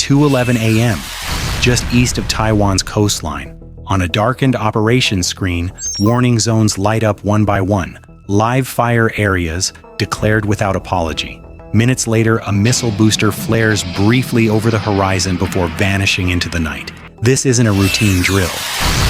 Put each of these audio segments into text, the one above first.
2:11 a.m., just east of Taiwan's coastline. On a darkened operations screen, warning zones light up one by one. Live fire areas declared without apology. Minutes later, a missile booster flares briefly over the horizon before vanishing into the night. This isn't a routine drill.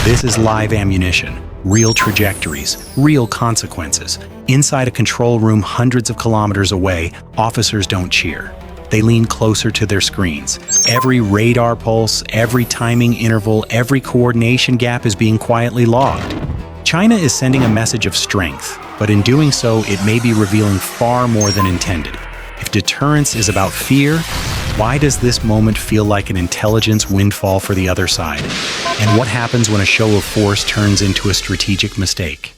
This is live ammunition, real trajectories, real consequences. Inside a control room hundreds of kilometers away, officers don't cheer. They lean closer to their screens. Every radar pulse, every timing interval, every coordination gap is being quietly logged. China is sending a message of strength, but in doing so, it may be revealing far more than intended. If deterrence is about fear, why does this moment feel like an intelligence windfall for the other side? And what happens when a show of force turns into a strategic mistake?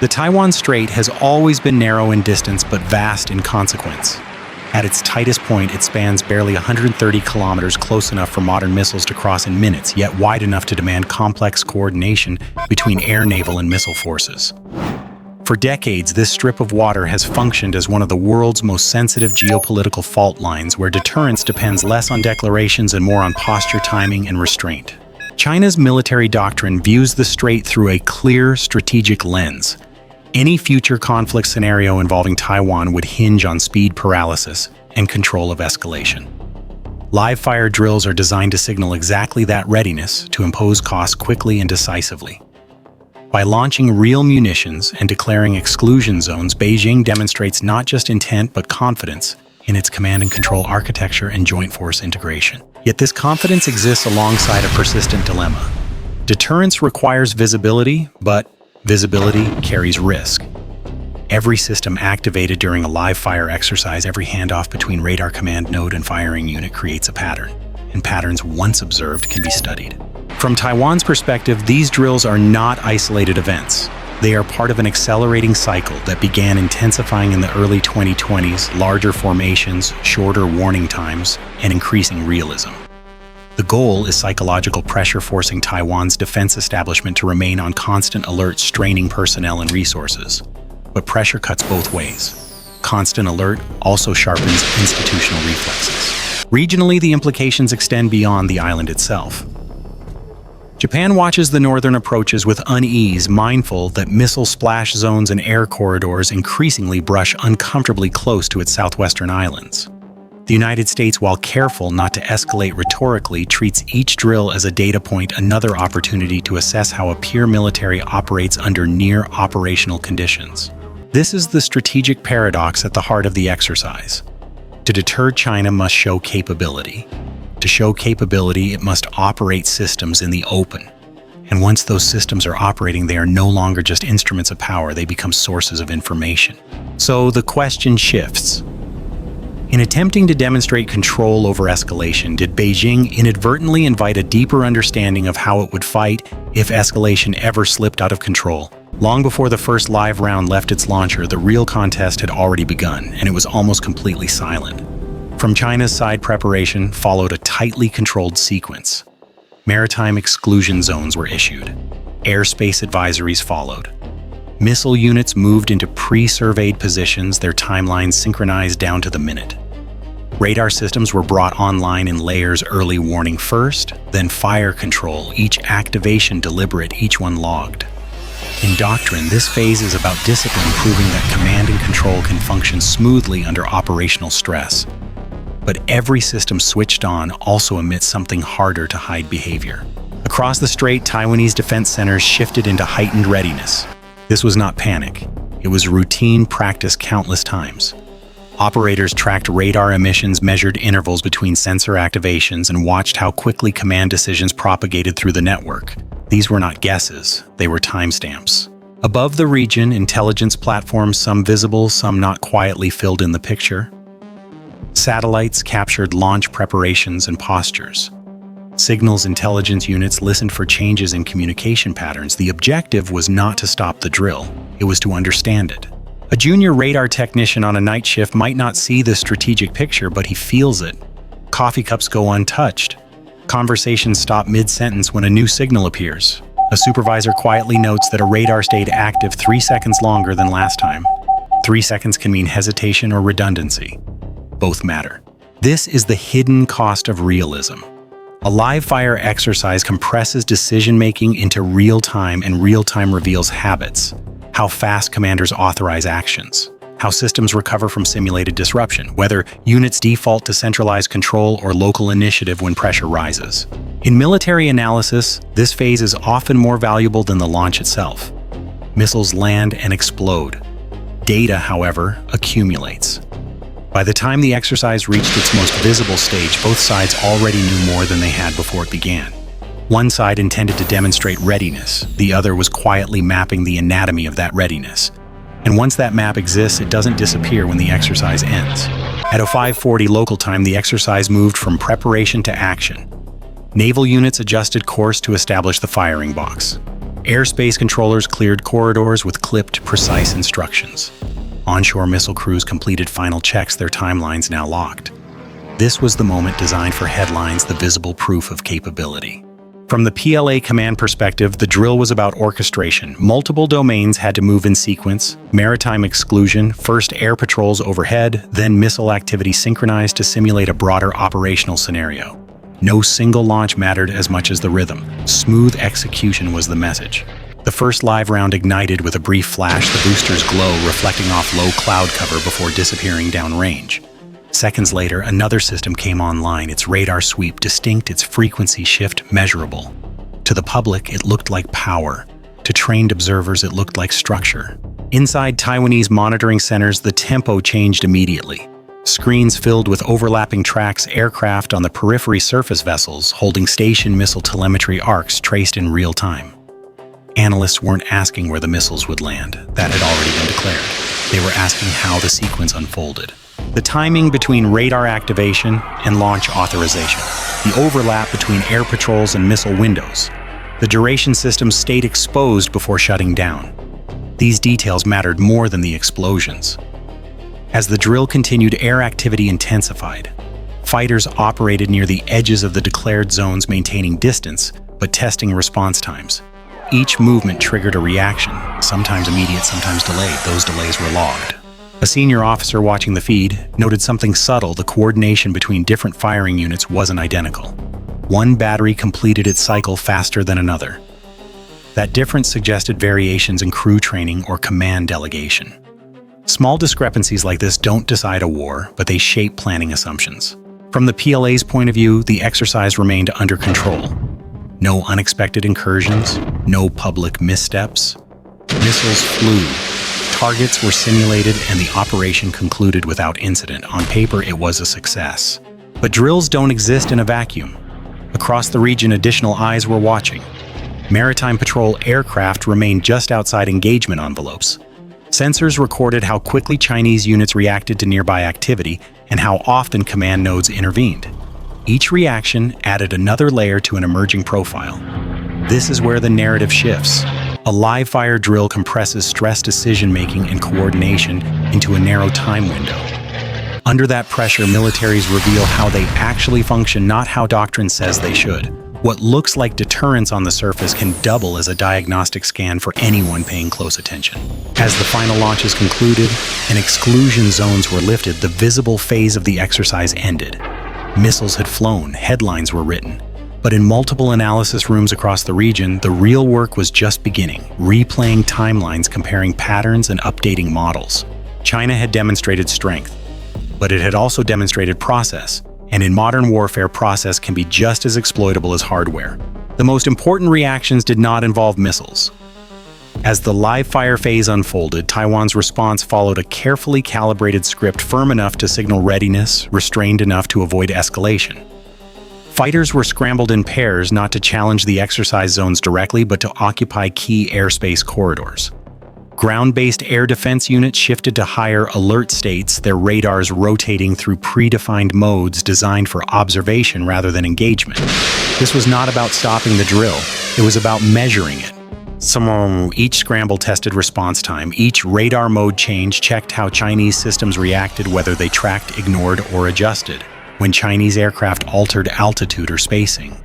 The Taiwan Strait has always been narrow in distance but vast in consequence. At its tightest point, it spans barely 130 kilometers, close enough for modern missiles to cross in minutes, yet wide enough to demand complex coordination between air, naval, and missile forces. For decades, this strip of water has functioned as one of the world's most sensitive geopolitical fault lines, where deterrence depends less on declarations and more on posture, timing, and restraint. China's military doctrine views the strait through a clear strategic lens. Any future conflict scenario involving Taiwan would hinge on speed paralysis and control of escalation. Live fire drills are designed to signal exactly that readiness to impose costs quickly and decisively. By launching real munitions and declaring exclusion zones, Beijing demonstrates not just intent but confidence in its command and control architecture and joint force integration. Yet this confidence exists alongside a persistent dilemma. Deterrence requires visibility, but visibility carries risk. Every system activated during a live fire exercise, every handoff between radar command node and firing unit creates a pattern, and patterns once observed can be studied. From Taiwan's perspective, these drills are not isolated events. They are part of an accelerating cycle that began intensifying in the early 2020s, larger formations, shorter warning times, and increasing realism. The goal is psychological pressure, forcing Taiwan's defense establishment to remain on constant alert, straining personnel and resources. But pressure cuts both ways. Constant alert also sharpens institutional reflexes. Regionally, the implications extend beyond the island itself. Japan watches the northern approaches with unease, mindful that missile splash zones and air corridors increasingly brush uncomfortably close to its southwestern islands. The United States, while careful not to escalate rhetorically, treats each drill as a data point, another opportunity to assess how a peer military operates under near operational conditions. This is the strategic paradox at the heart of the exercise. To deter, China must show capability. To show capability, it must operate systems in the open. And once those systems are operating, they are no longer just instruments of power, they become sources of information. So the question shifts. In attempting to demonstrate control over escalation, did Beijing inadvertently invite a deeper understanding of how it would fight if escalation ever slipped out of control? Long before the first live round left its launcher, the real contest had already begun, and it was almost completely silent. From China's side, preparation followed a tightly controlled sequence. Maritime exclusion zones were issued. Airspace advisories followed. Missile units moved into pre-surveyed positions, their timelines synchronized down to the minute. Radar systems were brought online in layers, early warning first, then fire control, each activation deliberate, each one logged. In doctrine, this phase is about discipline, proving that command and control can function smoothly under operational stress. But every system switched on also emits something harder to hide behavior. Across the strait, Taiwanese defense centers shifted into heightened readiness. This was not panic. It was routine practice countless times. Operators tracked radar emissions, measured intervals between sensor activations, and watched how quickly command decisions propagated through the network. These were not guesses, they were timestamps. Above the region, intelligence platforms, some visible, some not, quietly filled in the picture. Satellites captured launch preparations and postures. Signals intelligence units listened for changes in communication patterns. The objective was not to stop the drill, it was to understand it. A junior radar technician on a night shift might not see the strategic picture, but he feels it. Coffee cups go untouched. Conversations stop mid-sentence when a new signal appears. A supervisor quietly notes that a radar stayed active 3 seconds longer than last time. 3 seconds can mean hesitation or redundancy. Both matter. This is the hidden cost of realism. A live-fire exercise compresses decision-making into real-time, and real-time reveals habits, how fast commanders authorize actions, how systems recover from simulated disruption, whether units default to centralized control or local initiative when pressure rises. In military analysis, this phase is often more valuable than the launch itself. Missiles land and explode. Data, however, accumulates. By the time the exercise reached its most visible stage, both sides already knew more than they had before it began. One side intended to demonstrate readiness, the other was quietly mapping the anatomy of that readiness. And once that map exists, it doesn't disappear when the exercise ends. At 0540 local time, the exercise moved from preparation to action. Naval units adjusted course to establish the firing box. Airspace controllers cleared corridors with clipped, precise instructions. Onshore missile crews completed final checks, their timelines now locked. This was the moment designed for headlines, the visible proof of capability. From the PLA command perspective, the drill was about orchestration. Multiple domains had to move in sequence: maritime exclusion, first air patrols overhead, then missile activity synchronized to simulate a broader operational scenario. No single launch mattered as much as the rhythm. Smooth execution was the message. The first live round ignited with a brief flash, the booster's glow reflecting off low cloud cover before disappearing downrange. Seconds later, another system came online, its radar sweep distinct, its frequency shift measurable. To the public, it looked like power. To trained observers, it looked like structure. Inside Taiwanese monitoring centers, the tempo changed immediately. Screens filled with overlapping tracks, aircraft on the periphery, surface vessels holding station missile telemetry arcs traced in real time. Analysts weren't asking where the missiles would land. That had already been declared. They were asking how the sequence unfolded. The timing between radar activation and launch authorization. The overlap between air patrols and missile windows. The duration systems stayed exposed before shutting down. These details mattered more than the explosions. As the drill continued, air activity intensified. Fighters operated near the edges of the declared zones, maintaining distance, but testing response times. Each movement triggered a reaction, sometimes immediate, sometimes delayed. Those delays were logged. A senior officer watching the feed noted something subtle: the coordination between different firing units wasn't identical. One battery completed its cycle faster than another. That difference suggested variations in crew training or command delegation. Small discrepancies like this don't decide a war, but they shape planning assumptions. From the PLA's point of view, the exercise remained under control. No unexpected incursions, no public missteps. Missiles flew, targets were simulated, and the operation concluded without incident. On paper, it was a success. But drills don't exist in a vacuum. Across the region, additional eyes were watching. Maritime patrol aircraft remained just outside engagement envelopes. Sensors recorded how quickly Chinese units reacted to nearby activity and how often command nodes intervened. Each reaction added another layer to an emerging profile. This is where the narrative shifts. A live-fire drill compresses stress decision-making and coordination into a narrow time window. Under that pressure, militaries reveal how they actually function, not how doctrine says they should. What looks like deterrence on the surface can double as a diagnostic scan for anyone paying close attention. As the final launches concluded and exclusion zones were lifted, the visible phase of the exercise ended. Missiles had flown, headlines were written. But in multiple analysis rooms across the region, the real work was just beginning, replaying timelines, comparing patterns, and updating models. China had demonstrated strength, but it had also demonstrated process. And in modern warfare, process can be just as exploitable as hardware. The most important reactions did not involve missiles. As the live-fire phase unfolded, Taiwan's response followed a carefully calibrated script, firm enough to signal readiness, restrained enough to avoid escalation. Fighters were scrambled in pairs, not to challenge the exercise zones directly, but to occupy key airspace corridors. Ground-based air defense units shifted to higher alert states, their radars rotating through predefined modes designed for observation rather than engagement. This was not about stopping the drill, it was about measuring it. Each scramble tested response time, each radar mode change checked how Chinese systems reacted, whether they tracked, ignored, or adjusted. When Chinese aircraft altered altitude or spacing,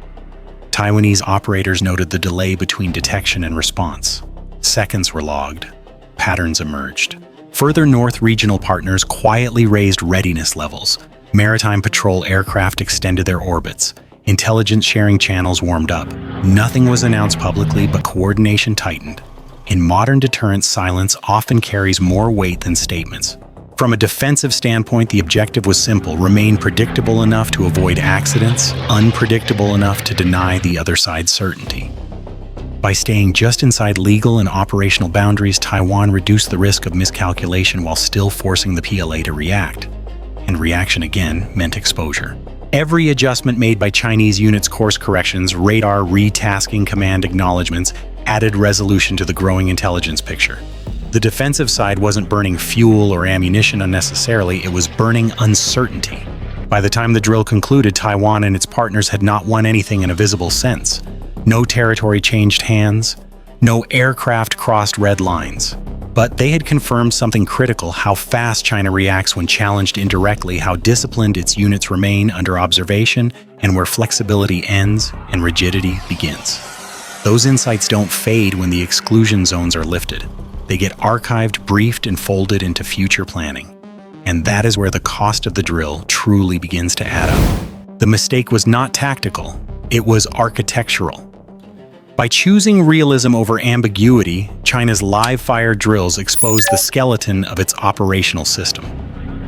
Taiwanese operators noted the delay between detection and response. Seconds were logged. Patterns emerged. Further north, regional partners quietly raised readiness levels. Maritime patrol aircraft extended their orbits. Intelligence sharing channels warmed up. Nothing was announced publicly, but coordination tightened. In modern deterrence, silence often carries more weight than statements. From a defensive standpoint, the objective was simple: remain predictable enough to avoid accidents, unpredictable enough to deny the other side's certainty. By staying just inside legal and operational boundaries, Taiwan reduced the risk of miscalculation while still forcing the PLA to react. And reaction again meant exposure. Every adjustment made by Chinese units, course corrections, radar retasking, command acknowledgements, added resolution to the growing intelligence picture. The defensive side wasn't burning fuel or ammunition unnecessarily, it was burning uncertainty. By the time the drill concluded, Taiwan and its partners had not won anything in a visible sense. No territory changed hands, no aircraft crossed red lines. But they had confirmed something critical: how fast China reacts when challenged indirectly, how disciplined its units remain under observation, and where flexibility ends and rigidity begins. Those insights don't fade when the exclusion zones are lifted. They get archived, briefed, and folded into future planning. And that is where the cost of the drill truly begins to add up. The mistake was not tactical, it was architectural. By choosing realism over ambiguity, China's live-fire drills exposed the skeleton of its operational system.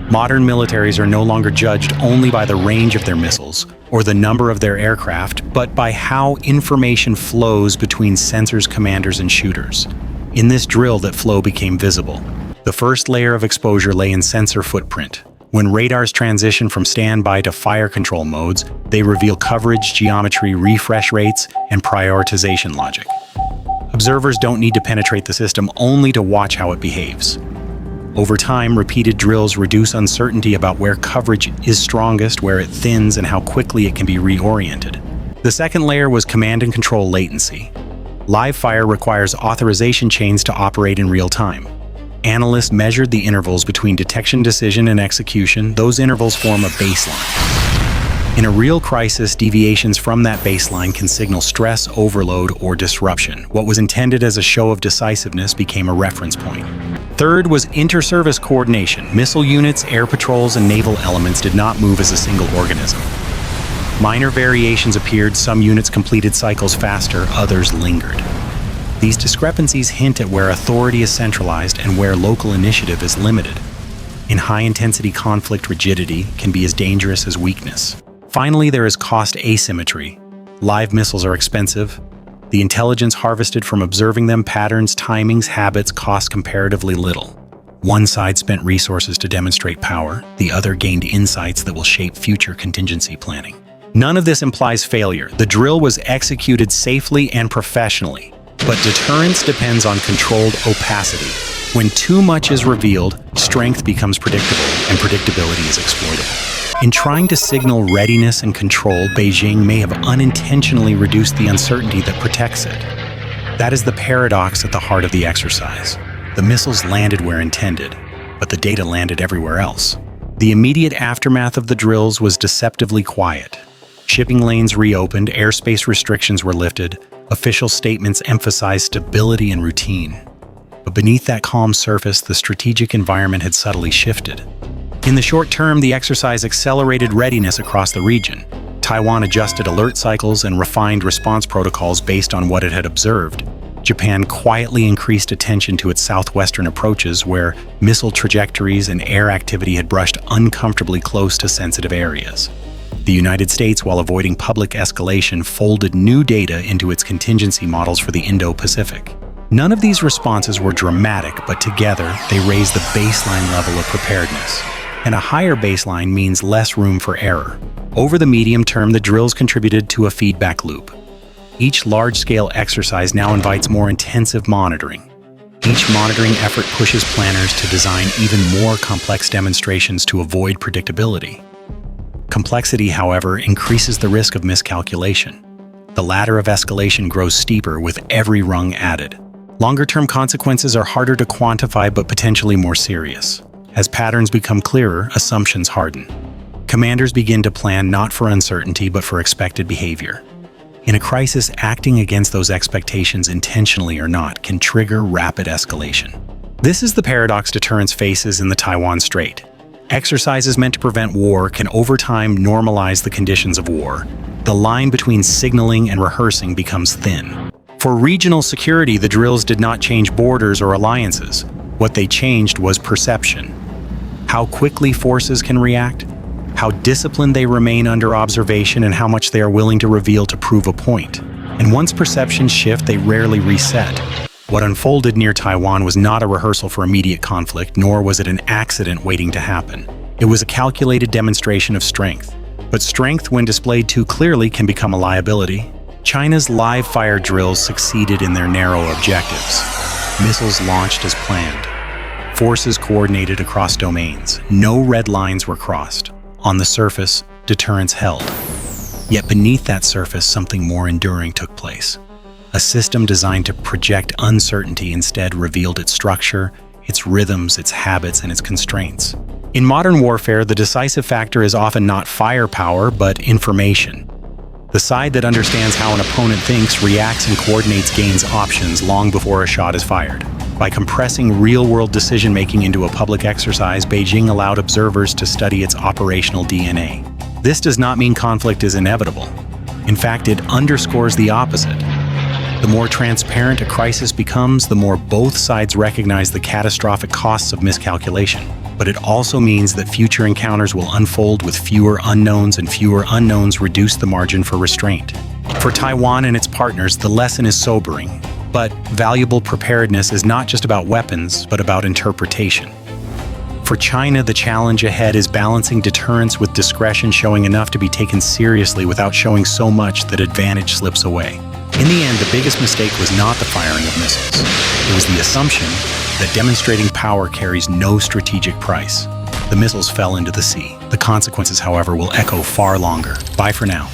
Modern militaries are no longer judged only by the range of their missiles or the number of their aircraft, but by how information flows between sensors, commanders, and shooters. In this drill, that flow became visible. The first layer of exposure lay in sensor footprint. When radars transition from standby to fire control modes, they reveal coverage, geometry, refresh rates, and prioritization logic. Observers don't need to penetrate the system, only to watch how it behaves. Over time, repeated drills reduce uncertainty about where coverage is strongest, where it thins, and how quickly it can be reoriented. The second layer was command and control latency. Live fire requires authorization chains to operate in real time. Analysts measured the intervals between detection, decision, and execution. Those intervals form a baseline. In a real crisis, deviations from that baseline can signal stress, overload, or disruption. What was intended as a show of decisiveness became a reference point. Third was inter-service coordination. Missile units, air patrols, and naval elements did not move as a single organism. Minor variations appeared. Some units completed cycles faster, others lingered. These discrepancies hint at where authority is centralized and where local initiative is limited. In high-intensity conflict, rigidity can be as dangerous as weakness. Finally, there is cost asymmetry. Live missiles are expensive. The intelligence harvested from observing them, patterns, timings, habits, cost comparatively little. One side spent resources to demonstrate power, the other gained insights that will shape future contingency planning. None of this implies failure. The drill was executed safely and professionally. But deterrence depends on controlled opacity. When too much is revealed, strength becomes predictable, and predictability is exploitable. In trying to signal readiness and control, Beijing may have unintentionally reduced the uncertainty that protects it. That is the paradox at the heart of the exercise. The missiles landed where intended, but the data landed everywhere else. The immediate aftermath of the drills was deceptively quiet. Shipping lanes reopened, airspace restrictions were lifted, official statements emphasized stability and routine. But beneath that calm surface, the strategic environment had subtly shifted. In the short term, the exercise accelerated readiness across the region. Taiwan adjusted alert cycles and refined response protocols based on what it had observed. Japan quietly increased attention to its southwestern approaches, where missile trajectories and air activity had brushed uncomfortably close to sensitive areas. The United States, while avoiding public escalation, folded new data into its contingency models for the Indo-Pacific. None of these responses were dramatic, but together they raised the baseline level of preparedness. And a higher baseline means less room for error. Over the medium term, the drills contributed to a feedback loop. Each large-scale exercise now invites more intensive monitoring. Each monitoring effort pushes planners to design even more complex demonstrations to avoid predictability. Complexity, however, increases the risk of miscalculation. The ladder of escalation grows steeper with every rung added. Longer-term consequences are harder to quantify but potentially more serious. As patterns become clearer, assumptions harden. Commanders begin to plan not for uncertainty but for expected behavior. In a crisis, acting against those expectations intentionally or not can trigger rapid escalation. This is the paradox deterrence faces in the Taiwan Strait. Exercises meant to prevent war can over time normalize the conditions of war. The line between signaling and rehearsing becomes thin. For regional security, the drills did not change borders or alliances. What they changed was perception. How quickly forces can react, how disciplined they remain under observation, and how much they are willing to reveal to prove a point. And once perceptions shift, they rarely reset. What unfolded near Taiwan was not a rehearsal for immediate conflict, nor was it an accident waiting to happen. It was a calculated demonstration of strength. But strength, when displayed too clearly, can become a liability. China's live-fire drills succeeded in their narrow objectives. Missiles launched as planned. Forces coordinated across domains. No red lines were crossed. On the surface, deterrence held. Yet beneath that surface, something more enduring took place. A system designed to project uncertainty instead revealed its structure, its rhythms, its habits, and its constraints. In modern warfare, the decisive factor is often not firepower, but information. The side that understands how an opponent thinks, reacts, and coordinates gains options long before a shot is fired. By compressing real-world decision-making into a public exercise, Beijing allowed observers to study its operational DNA. This does not mean conflict is inevitable. In fact, it underscores the opposite. The more transparent a crisis becomes, the more both sides recognize the catastrophic costs of miscalculation. But it also means that future encounters will unfold with fewer unknowns, and fewer unknowns reduce the margin for restraint. For Taiwan and its partners, the lesson is sobering. But valuable preparedness is not just about weapons, but about interpretation. For China, the challenge ahead is balancing deterrence with discretion, showing enough to be taken seriously without showing so much that advantage slips away. In the end, the biggest mistake was not the firing of missiles. It was the assumption that demonstrating power carries no strategic price. The missiles fell into the sea. The consequences, however, will echo far longer. Bye for now.